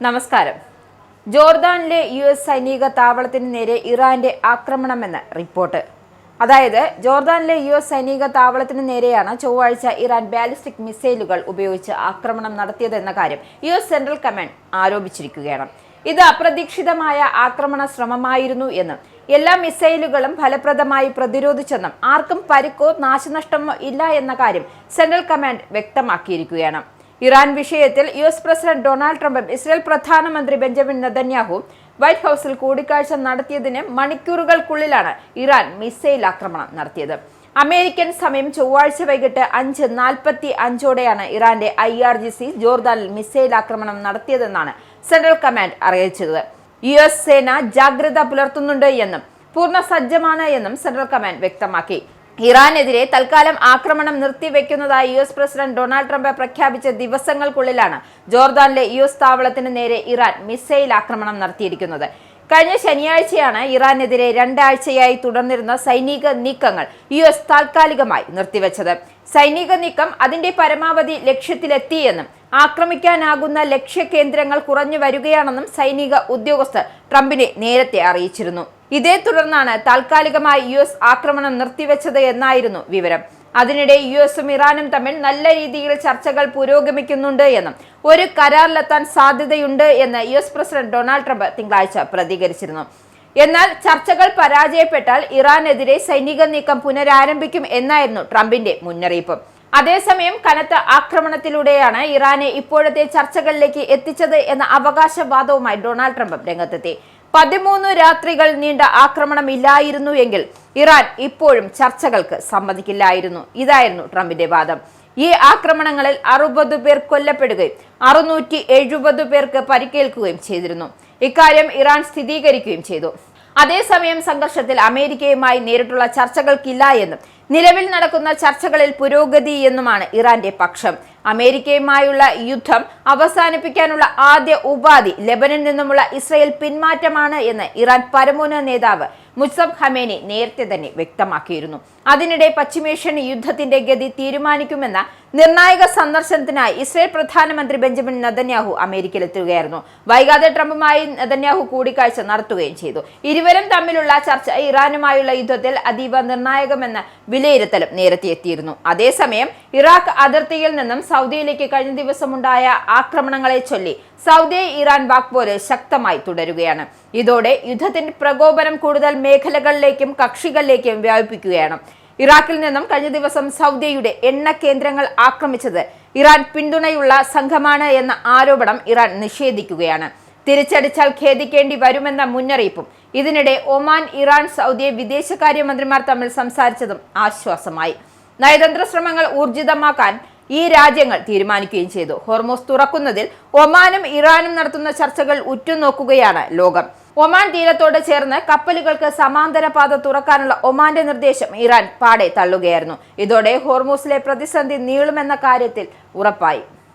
നമസ്കാരം. ജോർദാനിലെ US സൈനിക താവളത്തിന് നേരെ ഇറാന്റെ ആക്രമണമെന്ന് റിപ്പോർട്ട്. അതായത് ജോർദാനിലെ US സൈനിക താവളത്തിന് നേരെയാണ് ചൊവ്വാഴ്ച ഇറാൻ ബാലിസ്റ്റിക് മിസൈലുകൾ ഉപയോഗിച്ച് ആക്രമണം നടത്തിയതെന്ന കാര്യം US സെൻട്രൽ കമാൻഡ് ആരോപിച്ചിരിക്കുകയാണ്. ഇത് അപ്രതീക്ഷിതമായ ആക്രമണ ശ്രമമായിരുന്നു എന്നും എല്ലാ മിസൈലുകളും ഫലപ്രദമായി പ്രതിരോധിച്ചെന്നും ആർക്കും പരിക്കോ നാശനഷ്ടമോ ഇല്ല എന്ന കാര്യം സെൻട്രൽ കമാൻഡ് വ്യക്തമാക്കിയിരിക്കുകയാണ്. ഇറാൻ വിഷയത്തിൽ US പ്രസിഡന്റ് ഡൊണാൾഡ് ട്രംപും ഇസ്രായേൽ പ്രധാനമന്ത്രി ബെഞ്ചമിൻ നെതന്യാഹുവും വൈറ്റ് ഹൌസിൽ കൂടിക്കാഴ്ച നടത്തിയതിന് മണിക്കൂറുകൾക്കുള്ളിലാണ് ഇറാൻ മിസൈൽ ആക്രമണം നടത്തിയത്. അമേരിക്കൻ സമയം ചൊവ്വാഴ്ച വൈകിട്ട് 5:45 ഇറാന്റെ IRGC ജോർദാനിൽ മിസൈൽ ആക്രമണം നടത്തിയതെന്നാണ് സെൻട്രൽ കമാൻഡ് അറിയിച്ചത്. US സേന ജാഗ്രത പുലർത്തുന്നുണ്ട് എന്നും പൂർണ്ണ സജ്ജമാണ് എന്നും സെൻട്രൽ കമാൻഡ് വ്യക്തമാക്കി. ഇറാനെതിരെ തൽക്കാലം ആക്രമണം നിർത്തിവെക്കുന്നതായി US പ്രസിഡന്റ് ഡൊണാൾഡ് ട്രംപ് പ്രഖ്യാപിച്ച ദിവസങ്ങൾക്കുള്ളിലാണ് ജോർദാനിലെ US താവളത്തിന് നേരെ ഇറാൻ മിസൈൽ ആക്രമണം നടത്തിയിരിക്കുന്നത്. കഴിഞ്ഞ ശനിയാഴ്ചയാണ് ഇറാനെതിരെ 2 ആഴ്ചയായി തുടർന്നിരുന്ന സൈനിക നീക്കങ്ങൾ US താൽക്കാലികമായി നിർത്തിവെച്ചത്. സൈനിക നീക്കം അതിന്റെ പരമാവധി ലക്ഷ്യത്തിലെത്തിയെന്നും ആക്രമിക്കാനാകുന്ന ലക്ഷ്യകേന്ദ്രങ്ങൾ കുറഞ്ഞു വരികയാണെന്നും സൈനിക ഉദ്യോഗസ്ഥർ ട്രംപിനെ നേരത്തെ അറിയിച്ചിരുന്നു. ഇതേ തുടർന്നാണ് താൽക്കാലികമായി US ആക്രമണം നിർത്തിവെച്ചത് എന്നായിരുന്നു വിവരം. അതിനിടെ USഉം ഇറാനും തമ്മിൽ നല്ല രീതിയിൽ ചർച്ചകൾ പുരോഗമിക്കുന്നുണ്ട് എന്നും ഒരു കരാറിലെത്താൻ സാധ്യതയുണ്ട് എന്ന് US പ്രസിഡന്റ് ഡൊണാൾഡ് ട്രംപ് തിങ്കളാഴ്ച പ്രതികരിച്ചിരുന്നു. എന്നാൽ ചർച്ചകൾ പരാജയപ്പെട്ടാൽ ഇറാനെതിരെ സൈനിക നീക്കം പുനരാരംഭിക്കും എന്നായിരുന്നു ട്രംപിന്റെ മുന്നറിയിപ്പ്. അതേസമയം കനത്ത ആക്രമണത്തിലൂടെയാണ് ഇറാനെ ഇപ്പോഴത്തെ ചർച്ചകളിലേക്ക് എത്തിച്ചത് എന്ന അവകാശവാദവുമായി ഡൊണാൾഡ് ട്രംപ് രംഗത്തെത്തി. 13 രാത്രികൾ നീണ്ട ആക്രമണം ഇല്ലായിരുന്നു എങ്കിൽ ഇറാൻ ഇപ്പോഴും ചർച്ചകൾക്ക് സമ്മതിക്കില്ലായിരുന്നു. ഇതായിരുന്നു ട്രംപിന്റെ വാദം. ഈ ആക്രമണങ്ങളിൽ 60 പേർ കൊല്ലപ്പെടുകയും 670 പേർക്ക് പരിക്കേൽക്കുകയും ചെയ്തിരുന്നു. ഇക്കാര്യം ഇറാൻ സ്ഥിരീകരിക്കുകയും ചെയ്തു. അതേസമയം സംഘർഷത്തിൽ അമേരിക്കയുമായി നേരിട്ടുള്ള ചർച്ചകൾക്കില്ല എന്നും നിലവിൽ നടക്കുന്ന ചർച്ചകളിൽ പുരോഗതി എന്നുമാണ് ഇറാന്റെ പക്ഷം. അമേരിക്കയുമായുള്ള യുദ്ധം അവസാനിപ്പിക്കാനുള്ള ആദ്യ ഉപാധി ലെബനനിൽ നിന്നുമുള്ള ഇസ്രായേൽ പിന്മാറ്റമാണ് എന്ന് ഇറാൻ പരമോന്നത നേതാവ് മുസ്തഫ ഖമേനി നേരത്തെ തന്നെ വ്യക്തമാക്കിയിരുന്നു. അതിനിടെ പശ്ചിമേഷ്യൻ യുദ്ധത്തിന്റെ ഗതി തീരുമാനിക്കുമെന്ന നിർണായക സന്ദർശനത്തിനായി ഇസ്രായേൽ പ്രധാനമന്ത്രി ബെഞ്ചമിൻ നെതന്യാഹു അമേരിക്കയിലെത്തുകയായിരുന്നു. വൈകാതെ ട്രംപുമായി നെതന്യാഹു കൂടിക്കാഴ്ച നടത്തുകയും ചെയ്തു. ഇരുവരും തമ്മിലുള്ള ചർച്ച ഇറാനുമായുള്ള യുദ്ധത്തിൽ അതീവ നിർണായകമെന്ന വിലയിരുത്തലും നേരത്തെ എത്തിയിരുന്നു. അതേസമയം ഇറാഖ് അതിർത്തിയിൽ നിന്നും സൗദിയിലേക്ക് കഴിഞ്ഞ ദിവസമുണ്ടായ ആക്രമണങ്ങളെ ചൊല്ലി സൗദി ഇറാൻ വാക്പോര് ശക്തമായി തുടരുകയാണ്. ഇതോടെ യുദ്ധത്തിന്റെ പ്രകോപനം കൂടുതൽ മേഖലകളിലേക്കും കക്ഷികളിലേക്കും വ്യാപിപ്പിക്കുകയാണ്. ഇറാഖിൽ നിന്നും കഴിഞ്ഞ ദിവസം സൗദിയുടെ എണ്ണ കേന്ദ്രങ്ങൾ ആക്രമിച്ചത് ഇറാൻ പിന്തുണയുള്ള സംഘമാണ് എന്ന ആരോപണം ഇറാൻ നിഷേധിക്കുകയാണ്. തിരിച്ചടിച്ചാൽ ഖേദിക്കേണ്ടി വരുമെന്ന മുന്നറിയിപ്പും. ഇതിനിടെ ഒമാൻ, ഇറാൻ, സൗദി വിദേശകാര്യമന്ത്രിമാർ തമ്മിൽ സംസാരിച്ചതും ആശ്വാസമായി. നയതന്ത്ര ശ്രമങ്ങൾ ഊർജിതമാക്കാൻ ഈ രാജ്യങ്ങൾ തീരുമാനിക്കുകയും ചെയ്തു. ഹോർമൂസ് തുറക്കുന്നതിൽ ഒമാനും ഇറാനും നടത്തുന്ന ചർച്ചകൾ ഉറ്റുനോക്കുകയാണ് ലോകം. ഒമാൻ തീരത്തോട് ചേർന്ന് കപ്പലുകൾക്ക് സമാന്തര പാത തുറക്കാനുള്ള ഒമാന്റെ നിർദ്ദേശം ഇറാൻ പാടെ തള്ളുകയായിരുന്നു. ഇതോടെ ഹോർമൂസിലെ പ്രതിസന്ധി നീളുമെന്ന കാര്യത്തിൽ ഉറപ്പായി.